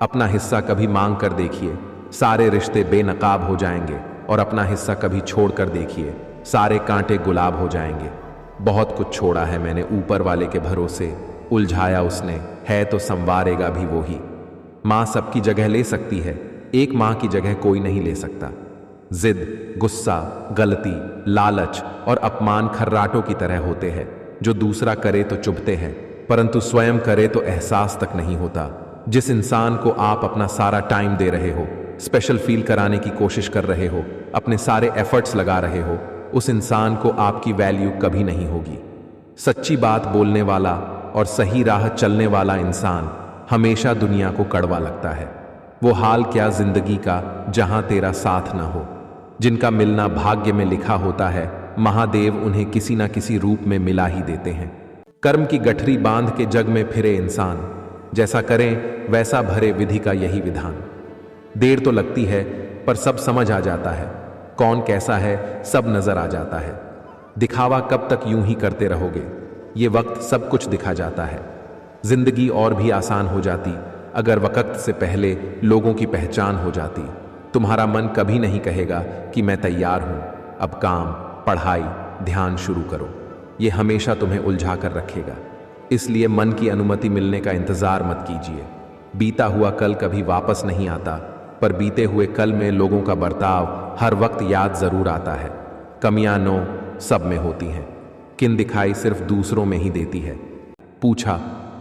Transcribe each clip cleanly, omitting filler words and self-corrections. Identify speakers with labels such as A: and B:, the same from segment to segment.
A: अपना हिस्सा कभी मांग कर देखिए, सारे रिश्ते बेनकाब हो जाएंगे, और अपना हिस्सा कभी छोड़ कर देखिए, सारे कांटे गुलाब हो जाएंगे। बहुत कुछ छोड़ा है मैंने ऊपर वाले के भरोसे, उलझाया उसने, है तो संवारेगा भी वो ही। माँ सबकी जगह ले सकती है, एक माँ की जगह कोई नहीं ले सकता। जिद, गुस्सा, गलती, लालच और अपमान खर्राटों की तरह होते हैं, जो दूसरा करे तो चुभते हैं, परंतु स्वयं करे तो एहसास तक नहीं होता। जिस इंसान को आप अपना सारा टाइम दे रहे हो, स्पेशल फील कराने की कोशिश कर रहे हो, अपने सारे एफर्ट्स लगा रहे हो, उस इंसान को आपकी वैल्यू कभी नहीं होगी। सच्ची बात बोलने वाला और सही राह चलने वाला इंसान हमेशा दुनिया को कड़वा लगता है। वो हाल क्या जिंदगी का जहां तेरा साथ ना हो। जिनका मिलना भाग्य में लिखा होता है, महादेव उन्हें किसी ना किसी रूप में मिला ही देते हैं। कर्म की गठरी बांध के जग में फिरे इंसान, जैसा करें वैसा भरे विधि का यही विधान। देर तो लगती है पर सब समझ आ जाता है, कौन कैसा है सब नजर आ जाता है। दिखावा कब तक यूं ही करते रहोगे, ये वक्त सब कुछ दिखा जाता है। जिंदगी और भी आसान हो जाती अगर वक्त से पहले लोगों की पहचान हो जाती। तुम्हारा मन कभी नहीं कहेगा कि मैं तैयार हूं, अब काम, पढ़ाई, ध्यान शुरू करो। ये हमेशा तुम्हें उलझा कर रखेगा। इसलिए मन की अनुमति मिलने का इंतजार मत कीजिए। बीता हुआ कल कभी वापस नहीं आता, पर बीते हुए कल में लोगों का बर्ताव हर वक्त याद जरूर आता है। कमियां नो सब में होती हैं, किन दिखाई सिर्फ दूसरों में ही देती है। पूछा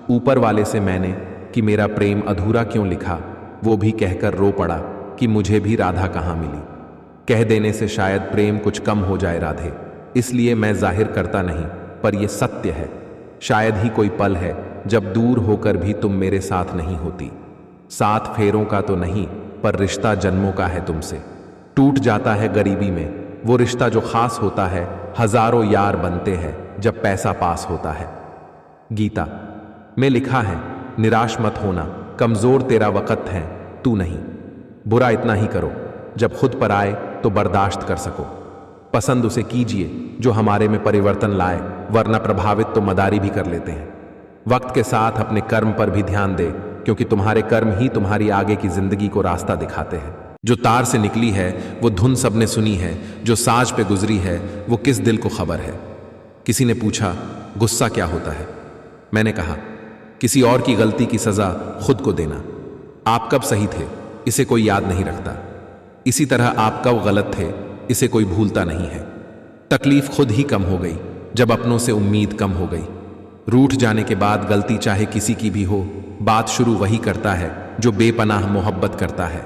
A: ऊपर वाले से मैंने कि मेरा प्रेम अधूरा क्यों लिखा, वो भी कहकर रो पड़ा कि मुझे भी राधा कहाँ मिली। कह देने से शायद प्रेम कुछ कम हो जाए राधे, इसलिए मैं जाहिर करता नहीं, पर यह सत्य है। शायद ही कोई पल है जब दूर होकर भी तुम मेरे साथ नहीं होती। 7 फेरों का तो नहीं, पर रिश्ता जन्मों का है तुमसे। टूट जाता है गरीबी में वो रिश्ता जो खास होता है, हजारों यार बनते हैं जब पैसा पास होता है। गीता में लिखा है, निराश मत होना, कमजोर तेरा वक़्त है तू नहीं। बुरा इतना ही करो जब खुद पर आए तो बर्दाश्त कर सको। पसंद उसे कीजिए जो हमारे में परिवर्तन लाए, वरना प्रभावित तो मदारी भी कर लेते हैं। वक्त के साथ अपने कर्म पर भी ध्यान दे, क्योंकि तुम्हारे कर्म ही तुम्हारी आगे की जिंदगी को रास्ता दिखाते हैं। जो तार से निकली है वो धुन सबने सुनी है, जो साज पे गुजरी है वो किस दिल को खबर है। किसी ने पूछा गुस्सा क्या होता है, मैंने कहा किसी और की गलती की सजा खुद को देना। आप कब सही थे इसे कोई याद नहीं रखता, इसी तरह आप कब गलत थे इसे कोई भूलता नहीं है। तकलीफ खुद ही कम हो गई जब अपनों से उम्मीद कम हो गई। रूठ जाने के बाद गलती चाहे किसी की भी हो, बात शुरू वही करता है जो बेपनाह मोहब्बत करता है।